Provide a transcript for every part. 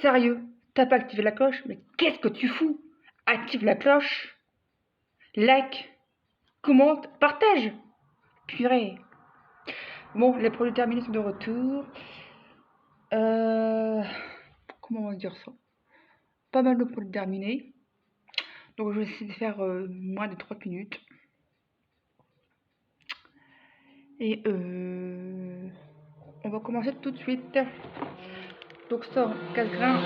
Sérieux, t'as pas activé la cloche? Mais qu'est-ce que tu fous? Active la cloche, like, commente, partage. Purée. Bon, les produits terminés sont de retour. Comment on va dire ça? Pas mal de produits terminés. Donc je vais essayer de faire moins de 30 minutes. Et on va commencer tout de suite. Donc ça, casse-grain,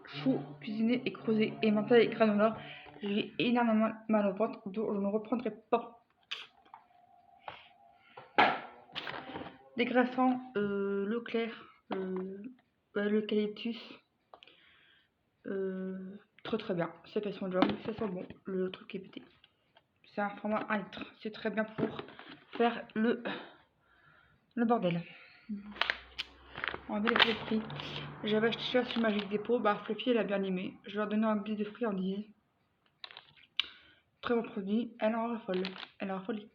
chou, cuisiné et creusé et mental et granola. J'ai énormément mal au ventre, donc je ne reprendrai pas. Dégraissant, Leclerc, l'eucalyptus. Très bien, ça fait son job, ça sent bon, le truc est pété. C'est un format 1 litre, c'est très bien pour faire le bordel. On va vérifier le prix. J'avais acheté ça sur Magic Depot, bah Fluffy elle a bien aimé. Je vais leur donner un glisse de friandise. Très bon produit, elle en raffole, elle en raffolie.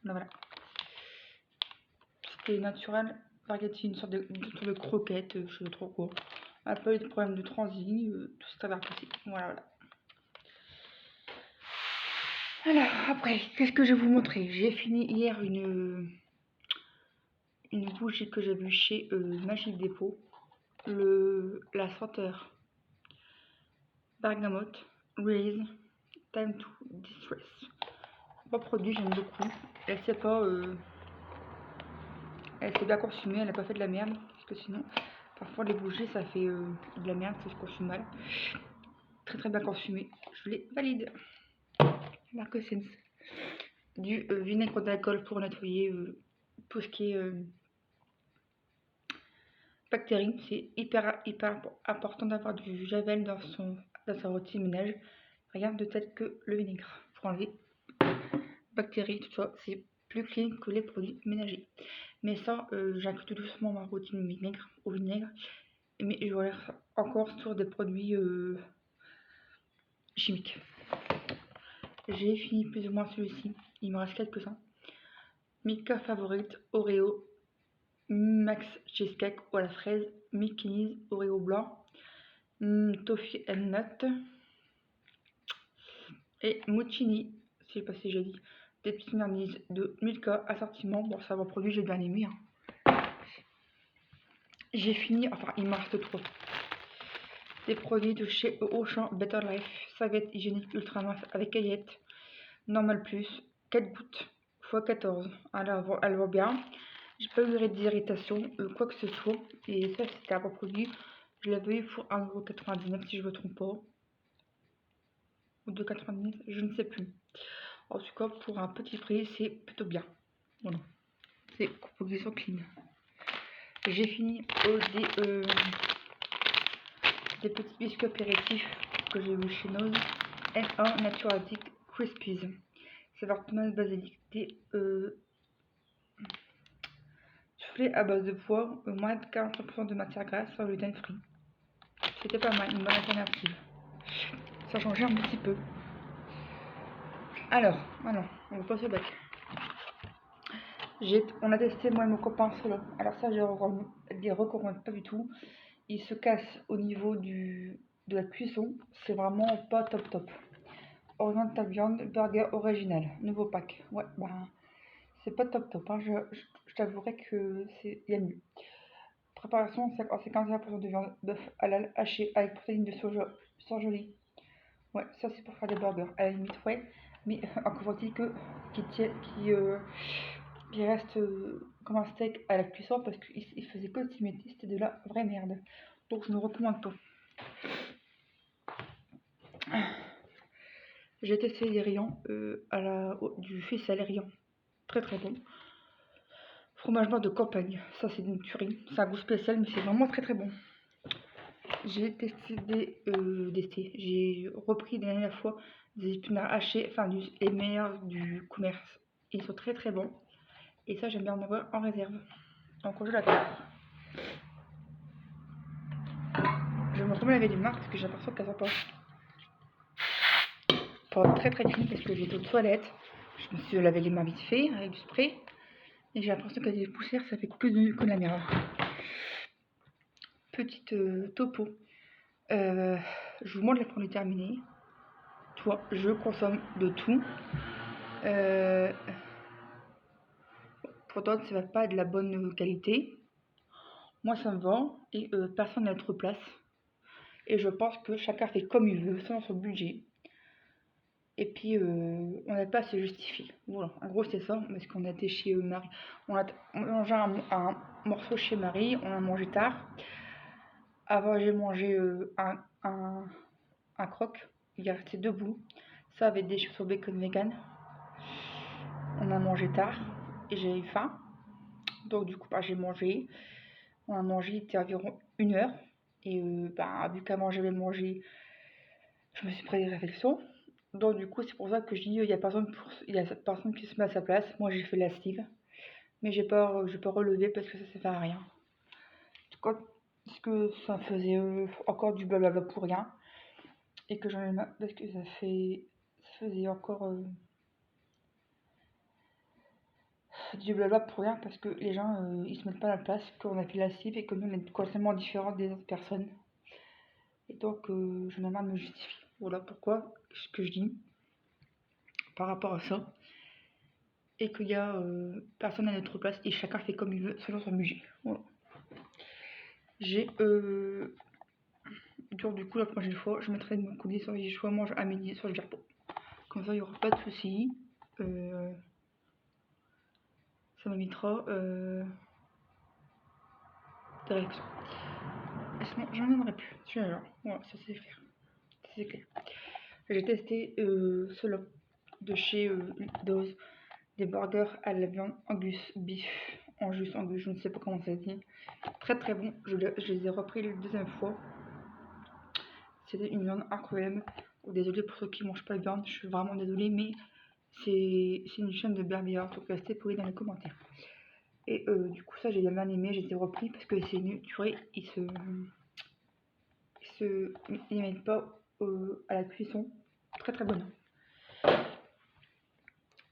Voilà. C'était naturel, spaghetti, une sorte de croquette, je sais trop quoi. Un peu de problème de transit, tout ça va passer. Voilà. Alors, après, qu'est-ce que je vais vous montrer? J'ai fini hier une bougie que j'ai vue chez Magic Depot. La senteur bergamote, Raise, Time to Distress. Bon produit, j'aime beaucoup. Elle s'est bien consumée, elle n'a pas fait de la merde. Parce que sinon, parfois les bougies, ça fait de la merde, ça se consume mal. Très bien consumée, je les valide. Marque Sense. Du vinaigre d'alcool pour nettoyer tout ce qui est bactéries. C'est hyper important d'avoir du javel dans sa routine ménage. Rien de tel que le vinaigre pour enlever bactéries, tout ça. C'est plus clean que les produits ménagers. Mais ça, j'inclus tout doucement ma routine au vinaigre. Mais je vais encore sur des produits chimiques. J'ai fini plus ou moins celui-ci. Il me reste quelques-uns. Milka Favorite, Oreo, Max Cheesecake ou à la fraise, Mickey's, Oreo blanc, Toffee and Nut et Mochini, je sais pas si j'ai dit, des petites mermises de Milka assortiment. Bon, ça va produit, j'ai bien aimé. J'ai fini, enfin il m'en reste trop. Des produits de chez Auchan, Better Life, serviette hygiénique ultra mince avec caillette, normal plus, 4 gouttes x 14. Alors elle va bien. J'ai pas eu d'irritation, quoi que ce soit. Et ça, c'était un bon produit. Je l'avais eu pour 1,99€ si je me trompe pas. Ou 2,99€, je ne sais plus. En tout cas, pour un petit prix, c'est plutôt bien. Voilà. C'est composition clean. J'ai fini des petits biscuits apéritifs que j'ai eu chez Nose. N1 Naturatic Crispies. Saveur tomate basilic. Des soufflés à base de pois, moins de 40% de matière grasse sur gluten free. C'était pas mal, une bonne alternative. Ça changeait un petit peu. Alors, on va passer au bac. On a testé moi et mon copain cela. Alors ça, je les recommande pas du tout. Il se casse au niveau de la cuisson. C'est vraiment pas top. Oriental viande, burger original, nouveau pack. Ouais, c'est pas top. Hein. Je t'avouerai que il y a mieux. Préparation, c'est 51% de viande bœuf halal hachée avec protéines de soja surgelées. Ouais, ça c'est pour faire des burgers. À la limite, ouais. Mais encore faut-il qu'il reste comme un steak à la cuisson parce qu'il faisait que timidité, c'était de la vraie merde. Donc je ne recommande pas. J'ai testé les rayons du faisselle rayons. Très bon. Fromage blanc de campagne, ça c'est une tuerie. C'est un goût spécial mais c'est vraiment très bon. J'ai testé j'ai repris la dernière fois des épinards hachés, enfin les meilleurs du commerce. Ils sont très bons. Et ça j'aime bien en avoir en réserve. En congélateur. Je vais me remettre laver les mains parce que j'ai l'impression qu'elles sont pas très clean parce que j'étais aux toilettes. Je me suis lavé les mains vite fait avec du spray. Et j'ai l'impression qu'il y a des poussières, ça fait que de la merde. petite topo. Je vous montre la pour les terminer. Toi, je consomme de tout. Pourtant, ça va pas être de la bonne qualité. Moi, ça me va et personne n'a notre place. Et je pense que chacun fait comme il veut, selon son budget. Et puis, on n'a pas à se justifier. Voilà, en gros, c'est ça. Parce qu'on a été chez Marie. On a mangé un morceau chez Marie. On a mangé tard. Avant, j'ai mangé un croque. Il est resté debout. Ça avec des chips au bacon vegan. On a mangé tard. Et j'ai eu faim. Donc, du coup, j'ai mangé. On a mangé, il était environ 1 heure. Et vu qu'à manger, j'avais mangé, je me suis pris des réflexions. Donc du coup, c'est pour ça que je dis, il y a personne qui se met à sa place. Moi, j'ai fait la lessive. Mais j'ai pas relevé parce que ça sert à rien. Parce que ça faisait encore du blablabla pour rien. Et que j'en ai marre parce que ça faisait encore du blabla pour rien parce que les gens ils se mettent pas à la place qu'on a fait la lessive et que nous on est complètement différents des autres personnes. Et donc j'en ai marre de me justifier. Voilà pourquoi ce que je dis par rapport à ça. Et qu'il y a personne à notre place et chacun fait comme il veut selon son budget. Voilà. J'ai du coup la prochaine fois je mettrai de mon côté soit j'ai choix mange à midi soit je gère pas. Comme ça il n'y aura pas de soucis. Ça m'évitera des réactions. Sinon j'en aimerais plus. Celui-là, voilà, ça c'est clair. C'est clair. J'ai testé ceux-là de chez Dose, des burgers à la viande Angus beef, Angus, je ne sais pas comment ça se dit. Très très bon, je les ai repris la deuxième fois. C'était une viande incroyable. Désolée pour ceux qui mangent pas de viande, je suis vraiment désolée, mais c'est une chaîne de berbère, donc restez pourri dans les commentaires. Et du coup ça j'ai bien aimé, je les ai repris parce que c'est une purée, ils mettent pas à la cuisson. Très très bonne.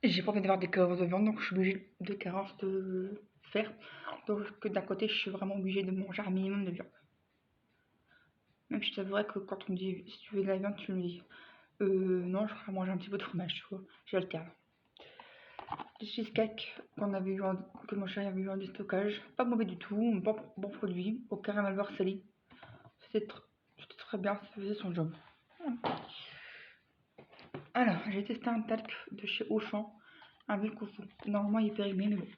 J'ai pas envie d'avoir des carences de viande, donc je suis obligée de carences de fer. Donc d'un côté, je suis vraiment obligée de manger un minimum de viande. Même si je t'avouerais que quand on me dit si tu veux de la viande, tu me dis non, je vais manger un petit peu de fromage, tu vois. J'alterne. Les cheesecakes que mon chéri avait eu en déstockage, pas mauvais du tout, bon produit, au caramel beurre salé. C'était très bien, ça faisait son job. Alors, j'ai testé un talc de chez Auchan avec Koufou. Normalement, il est périmé, mais bon.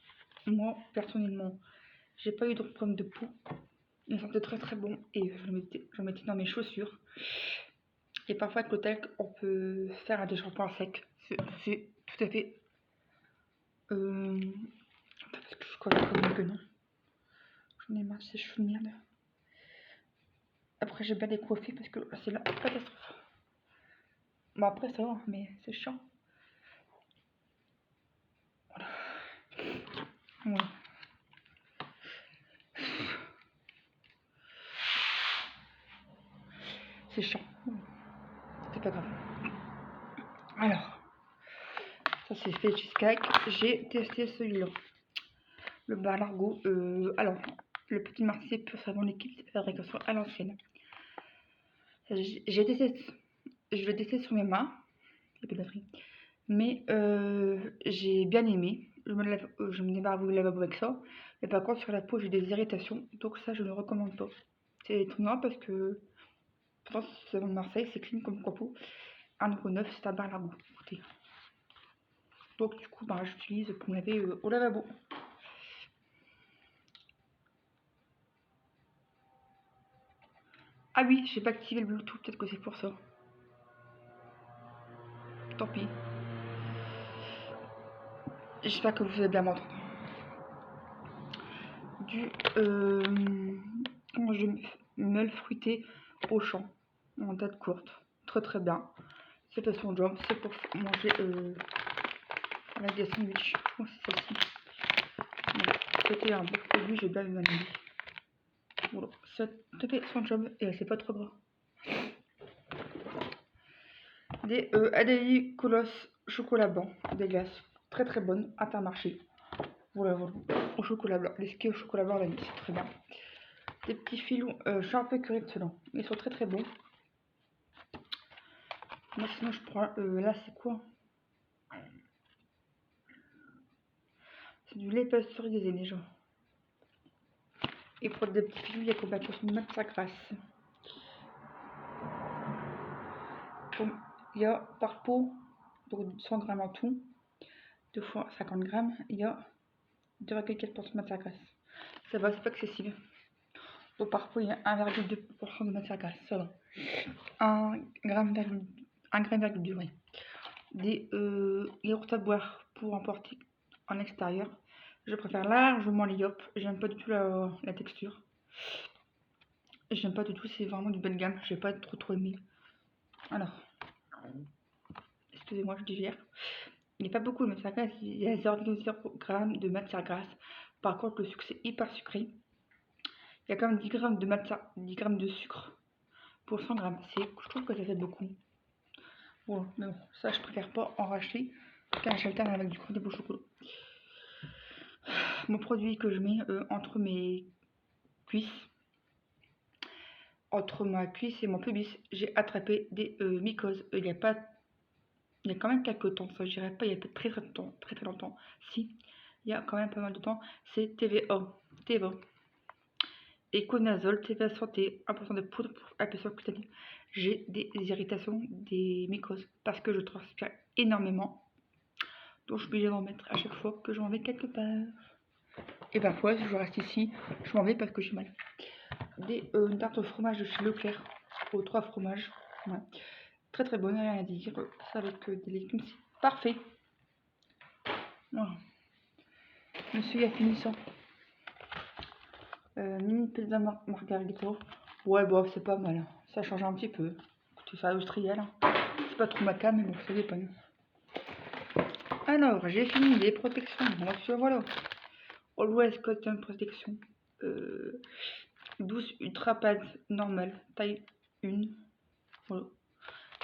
Moi, personnellement, j'ai pas eu de problème de peau. Il sentait très très bon et je le mettais dans mes chaussures. Et parfois, avec le talc, on peut faire un désherpement sec. C'est tout à fait. Parce que je connais que non. J'en ai marre de ces cheveux de merde. Après, j'ai bien décoiffé parce que c'est la catastrophe. Bon, après, ça va, mais c'est chiant. Voilà. Voilà. C'est chiant. C'est pas grave. Alors, ça c'est fait cheesecake. J'ai testé celui-là. Le bar Largo. Alors, le petit Marseillais pur savon liquide fabrication à l'ancienne. Je l'ai testé sur mes mains. Il y a pas de batterie. Mais j'ai bien aimé. Je me débarrasse le lavabo avec ça. Mais par contre, sur la peau, j'ai des irritations. Donc ça, je ne le recommande pas. C'est étonnant parce que pourtant, ce savon de Marseille, c'est clean comme peau. 1,9€, c'est un bar Largo. Écoutez. Donc du coup, j'utilise pour me laver au lavabo. Ah oui, j'ai pas activé le Bluetooth, peut-être que c'est pour ça. Tant pis. J'espère que vous allez bien m'entendre. Du meule fruité au champ, en date courte. Très très bien. C'est fait son job, c'est pour manger avec des sandwichs. Je pense que c'est celle-ci. Voilà. C'était un beau produit, j'ai bien aimé. Voilà, ça fait son job et c'est pas trop gras. Des Adélie Colosse chocolat blanc, des glaces très très bonnes, Intermarché. Voilà, au chocolat blanc. Les skis au chocolat blanc, c'est très bien. Des petits filons. Je suis un peu curieuse de ceux-là. Ils sont très très bons. Moi, sinon, je prends. Là, c'est quoi? C'est du lait pasteurisé déjà. Et pour des petits filous, il y a combien de matière grasse? Il y a par pot, donc 100 grammes en tout, 2 fois 50 grammes, il y a 2,4% de matière grasse. Ça va, c'est pas excessif. Donc par pot, il y a 1,2% de matière grasse, ça va. 1 gramme, 1,2 g. Des yaourts à boire pour emporter en extérieur. Je préfère largement les yop. J'aime pas du tout la texture. J'aime pas du tout, c'est vraiment du bas de gamme. J'ai pas trop aimé. Alors, excusez-moi, je digère. Il n'y a pas beaucoup de matière grasse, il y a 0,0 g de matière grasse. Par contre, le sucre c'est hyper sucré. Il y a quand même 10 grammes de matière, 10 grammes de sucre pour 100 grammes. Je trouve que ça fait beaucoup. Bon, mais bon, ça je préfère pas en racheter car j'alterne avec du crème au chocolat. Mon produit que je mets entre mes cuisses, entre ma cuisse et mon pubis, j'ai attrapé des mycoses. Il y a quand même quelques temps, ça je dirais pas, il y a très longtemps. Si, il y a quand même pas mal de temps, c'est TVA. Éconazole, TVA santé, 1% de poudre pour épaisseur cutanée. J'ai des irritations, des mycoses, parce que je transpire énormément. Donc je suis obligée d'en mettre à chaque fois que j'en vais quelque part. Et parfois, si je reste ici, je m'en vais parce que j'ai mal. Des tartes au fromage de chez Leclerc, aux 3 fromages. Ouais. Très très bonne, rien à dire. Ça avec des légumes, c'est parfait. Voilà. Monsieur, il a fini ça. Mini pizza margarita. Ouais, bon, c'est pas mal. Ça change un petit peu. Écoutez, c'est industriel. C'est pas trop ma cam, mais bon, ça dépend. Alors, j'ai fini les protections. Voilà. Always Cotton Protection. 12 Ultra Pads normales, taille 1. Voilà.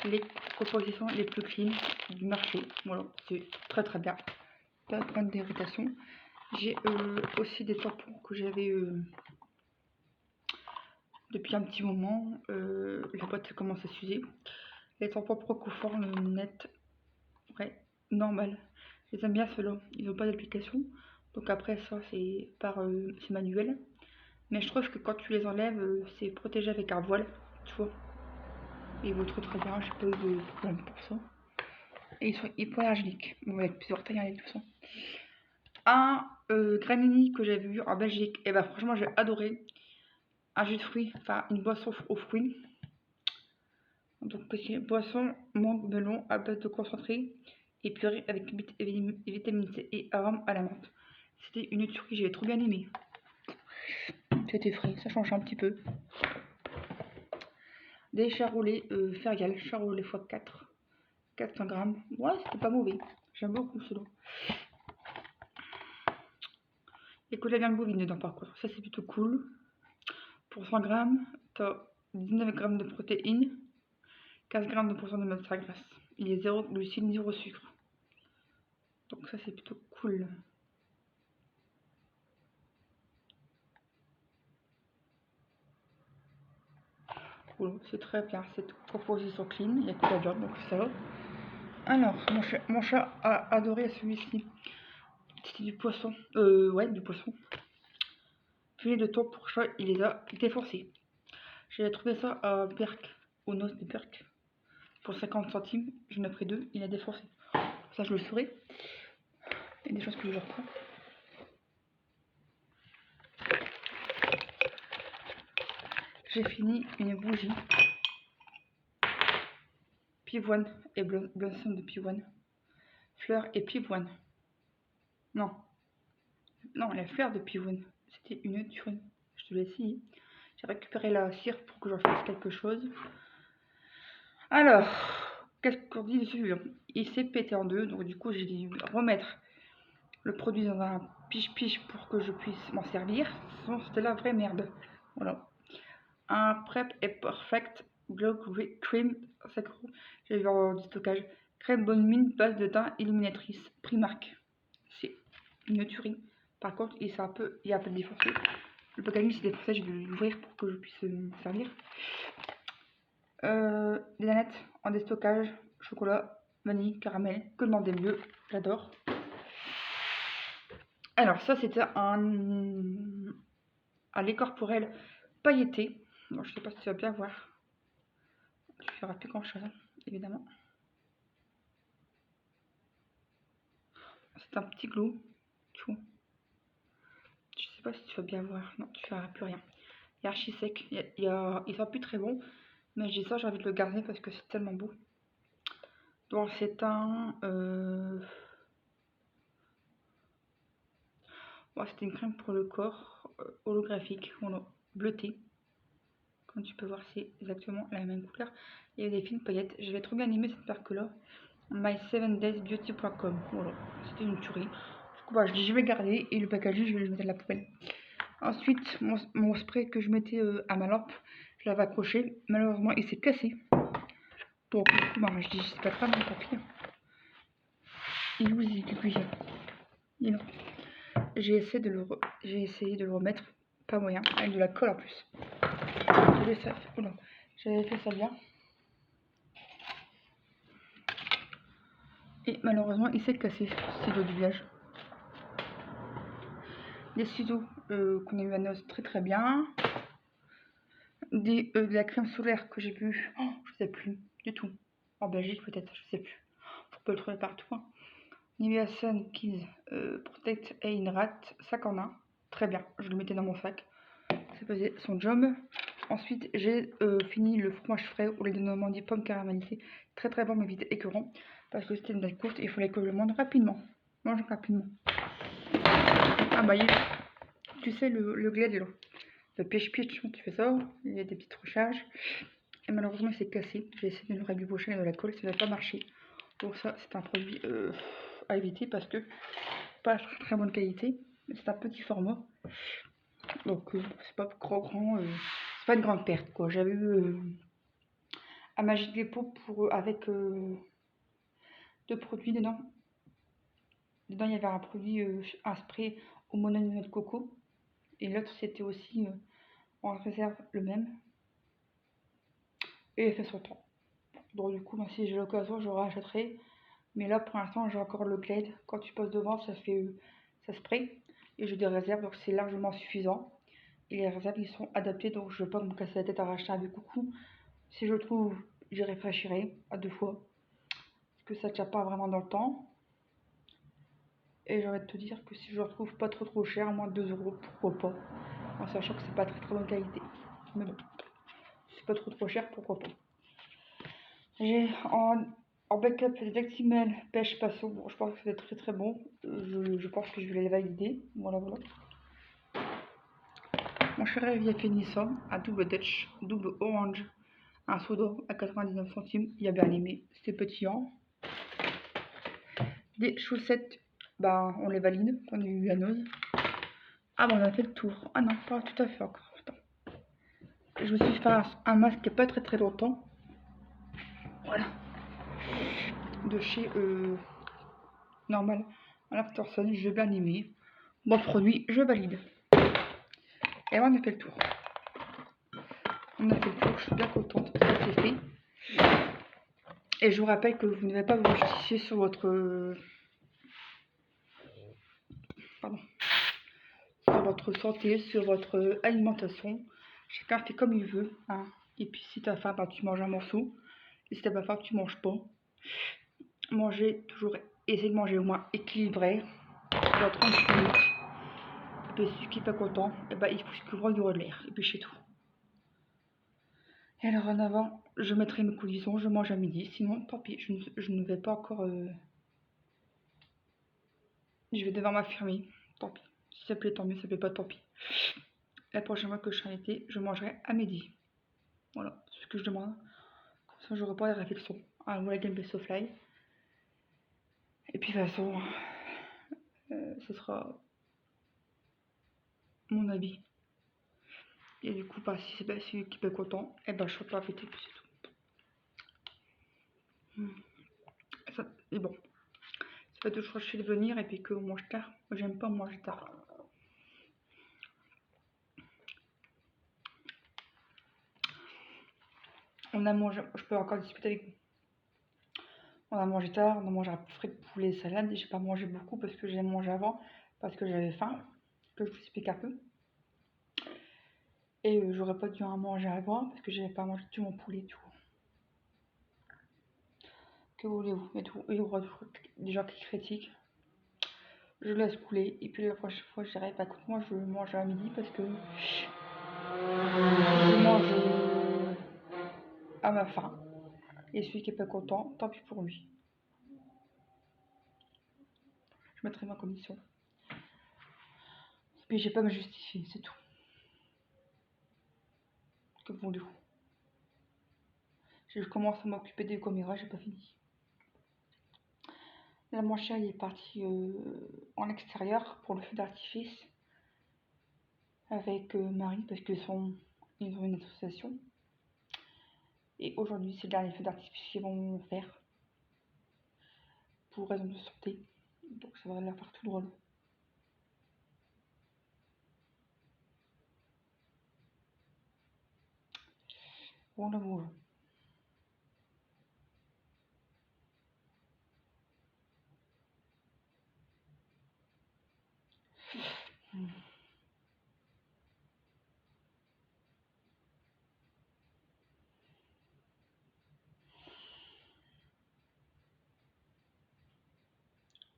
Les propositions les plus clean du marché. Voilà, c'est très très bien. Pas de point d'irritation. J'ai aussi des tampons que j'avais depuis un petit moment. La boîte commence à s'user. Les tampons Procofor net, ouais, normal. Je les aime bien ceux-là. Ils n'ont pas d'application. Donc après ça c'est c'est manuel. Mais je trouve que quand tu les enlèves, c'est protégé avec un voile, tu vois. Et ils vont très bien, j'ai pas eu de problème pour ça. Et ils sont hypoallergéniques. Bon, avec plusieurs tailles et tout ça. Un granini que j'avais vu en Belgique, et bah franchement j'ai adoré. Un jus de fruits, enfin une boisson aux fruits. Donc c'est boisson mangue melon à base de concentré et purée avec vitamine C et arôme à la menthe. C'était une tuerie, j'avais trop bien aimé. C'était frais, ça change un petit peu. Des charolais Fergal, charolais x4, 400 grammes. Ouais, c'était pas mauvais. J'aime beaucoup cela. Et que la viande bovine dedans par contre, ça c'est plutôt cool. Pour 100 grammes, t'as 19 grammes de protéines, 15 grammes de pourcent de matière grasse. Il y a 0 glucides, 0 sucre. Donc ça c'est plutôt cool. Voilà, c'est très bien, cette proposition clean, il n'y a que la viande, donc ça va. Alors, mon chat a adoré celui-ci. C'était du poisson. Ouais, du poisson. Filet de thon pour chat, il les a défoncés. J'ai trouvé ça à Perc, au Noce de Perc. Pour 50 centimes, j'en ai pris 2, il a défoncé. Ça, je le saurai. Il y a des choses que je reprends. J'ai fini une bougie. Pivoine et blossom de pivoine. Fleurs et pivoine. Non. Non, la fleur de pivoine. C'était une tuerie. Je te l'ai essayé. J'ai récupéré la cire pour que j'en fasse quelque chose. Alors, qu'est-ce qu'on dit dessus? Il s'est pété en deux, donc du coup j'ai dû remettre le produit dans un piche-piche pour que je puisse m'en servir. Sinon c'était la vraie merde. Voilà. Un Prep est Perfect Glow Cream Sacro. J'ai vu en stockage. Crème bonne mine, base de teint illuminatrice. Primark. C'est une tuerie. Par contre, il a un peu défoncé. Le packaging c'est pour ça, je vais l'ouvrir pour que je puisse me servir. Les nanettes en déstockage, chocolat, vanille, caramel, que demander mieux, j'adore. Alors ça c'était un lait corporel pailleté. Bon, je sais pas si tu vas bien voir. Tu feras plus grand chose, évidemment. C'est un petit glow. Tu vois. Je sais pas si tu vas bien voir. Non, tu verras plus rien. Il est archi sec. Il sent plus très bon. Mais je dis ça, j'ai envie de le garder parce que c'est tellement beau. Donc c'est un... Bon, c'était une crème pour le corps holographique. Voilà, bleuté. Comme tu peux voir, c'est exactement la même couleur. Il y a des fines paillettes. Je vais trop bien aimer cette marque-là. My7daysbeauty.com. Voilà, c'était une tuerie. Du coup, bah, je vais garder et le packaging, je vais le mettre à la poubelle. Ensuite, mon spray que je mettais à ma lampe, je l'avais accroché. Malheureusement, il s'est cassé. Donc, du coup, bah, je dis, c'est pas grave, mais tant pis. Il est où, il est là. J'ai essayé de le remettre. Pas moyen, avec de la colle en plus. J'avais fait ça bien. Et malheureusement, il s'est cassé, ce stylo du village. Des ciseaux qu'on a eu à noces très très bien. De la crème solaire que j'ai bu, je sais plus du tout. En Belgique peut-être, je sais plus. Faut pas le trouver partout. Hein. Nivea Sun Kids Protect et Hydrate, 5 en 1. Très bien, je le mettais dans mon sac. Ça faisait son job. Ensuite, j'ai fini le fromage frais au lait de Normandie pomme caramélisée. Très très bon, mais vite écœurant. Parce que c'était une belle courte et il fallait que je le mange rapidement. Mange rapidement. Ah bah, tu sais, le Glade est là. Le pitch, tu fais ça. Il y a des petites recharges. Et malheureusement, il s'est cassé. J'ai essayé de le rabibocher de la colle, ça n'a pas marché. Donc ça, c'est un produit à éviter parce que pas très, très bonne qualité. C'est un petit format. Donc c'est pas grand. C'est pas une grande perte quoi. J'avais eu à Magique Dépôt avec deux produits dedans. Dedans il y avait un produit, un spray au monoï de coco. Et l'autre c'était aussi en réserve le même. Et il fait son temps. Donc du coup, si j'ai l'occasion, je rachèterai. Mais là, pour l'instant, j'ai encore le Glade. Quand tu passes devant, ça spray. Et j'ai des réserves, donc c'est largement suffisant. Et les réserves, ils sont adaptés, donc je ne vais pas me casser la tête à racheter un des coucou. Si je trouve, j'y réfléchirai à 2 fois. Parce que ça ne tient pas vraiment dans le temps. Et j'ai envie de te dire que si je le retrouve pas trop cher, à moins de 2 euros, pourquoi pas. En sachant que c'est pas très bonne qualité. Mais bon, si c'est pas trop cher, pourquoi pas. J'ai en backup les Actimel pêche passion. Bon, je pense que c'est très très bon. Je pense que je vais les valider. Voilà. Mon chéri via Finissant, un double Dutch, double orange, un soda à 99 centimes. Il a bien aimé. C'était pétillant. Des chaussettes, bah on les valide. On a eu à Nose. Ah bon, on a fait le tour. Ah non, pas tout à fait encore. Attends. Je me suis fait un masque il n'y a pas très longtemps. Voilà. De chez Normal Aftersun, j'ai bien aimé. Bon produit, je valide. Et on a fait le tour. Je suis bien contente, ça c'est fait. Et je vous rappelle que vous ne devez pas vous justifier sur votre santé, sur votre alimentation. Chacun fait comme il veut. Hein. Et puis si t'as faim, bah, tu manges un morceau. Et si t'as pas faim, tu manges pas. Manger, toujours essayer de manger au moins équilibré. Dans 30 minutes. Et puis celui qui n'est pas content, et bah, il faut qu'il voit du l'air. Et puis c'est tout. Et alors en avant, je mettrai mes cuissons, je mange à midi. Sinon, tant pis, je ne vais pas encore... Je vais devoir m'affirmer. Tant pis. Si ça plaît, tant mieux. Si ça plaît pas, tant pis. La prochaine fois que je serai en été, je mangerai à midi. Voilà, c'est ce que je demande. Comme ça, j'aurai pas les réflexions. Ah, voilà, Game Best of Fly. Et puis, de toute façon, ce sera mon avis. Et du coup, bah, si c'est pas celui qui peut être content, et ben je serai pas affectée, puis c'est tout. Ça, et bon, c'est pas toujours chez de venir et puis qu'on mange tard. Moi, j'aime pas manger tard. On a mangé, je peux encore discuter avec vous. On a mangé tard, on a mangé un frais de poulet salade et j'ai pas mangé beaucoup parce que j'ai mangé avant, parce que j'avais faim, que je vous explique un peu. Et j'aurais pas dû en manger avant parce que j'avais pas mangé tout mon poulet et tout. Que voulez-vous? Mais tout, il y aura toujours des gens qui critiquent. Je laisse couler et puis la prochaine fois je dirais bah écoute moi je mange à midi parce que je mange à ma faim. Et celui qui est pas content, tant pis pour lui. Je mettrai ma commission. Puis j'ai pas à me justifier, c'est tout. Que voulez-vous? Je commence à m'occuper des caméras, j'ai pas fini. La moins chère, il est parti en extérieur pour le feu d'artifice avec Marie parce qu'ils ont une association. Et aujourd'hui, c'est le dernier feu d'artifice qu'ils vont faire pour raison de santé. Donc ça va leur faire tout drôle. Bon amour.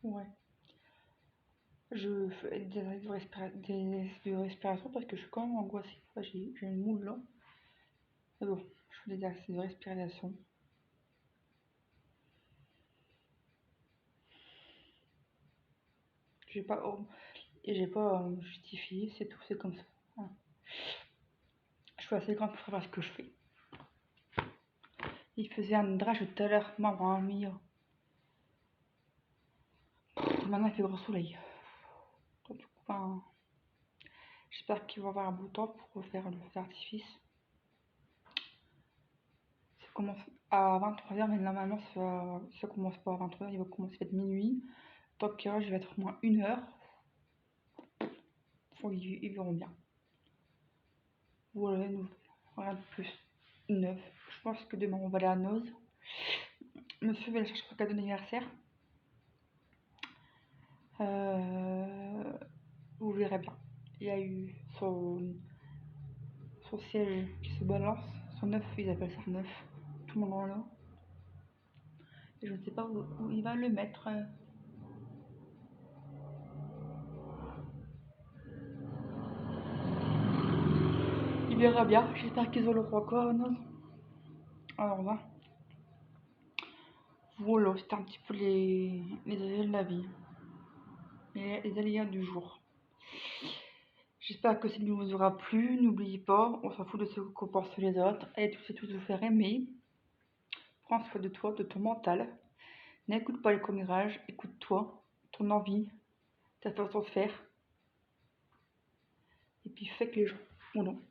Ouais. Je fais des exercices de respiration parce que je suis quand même angoissée. Enfin, j'ai une moule là. Mais bon, je fais des exercices de respiration. J'ai pas, j'ai pas à me justifier, c'est tout, c'est comme ça. Voilà. Je suis assez grande pour savoir ce que je fais. Il faisait un drage tout à l'heure, maman mia. Maintenant il fait gros soleil. Donc, du coup, ben, j'espère qu'il va y avoir un beau temps pour faire le feu d'artifice. Ça commence à 23h, mais normalement ça commence pas à 23h, il va commencer à être minuit. Donc je vais être au moins 1 heure. Ils verront bien. Voilà, rien de plus neuf. Je pense que demain on va aller à Noz. Monsieur va aller chercher son cadeau d'anniversaire. Vous verrez bien. Il y a eu son siège qui se balance. Son œuf, ils appellent ça un œuf. Tout le monde en a. Et je ne sais pas où il va le mettre. Il verra bien. J'espère qu'ils ont le roi quoi, non? Alors là. Voilà, c'était un petit peu les aléas de la vie. Les aléas du jour. J'espère que ça ne vous aura plu. N'oubliez pas, on s'en fout de ce qu'on pense les autres. Et tout c'est tout vous faire aimer. Prends soin de toi, de ton mental. N'écoute pas les commérages, écoute-toi, ton envie, ta façon de faire. Et puis fais que les gens. Ou non.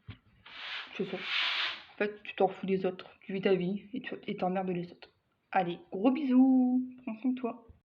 C'est ça. En fait, tu t'en fous des autres. Tu vis ta vie et t'emmerdes les autres. Allez, gros bisous. Prends soin de toi.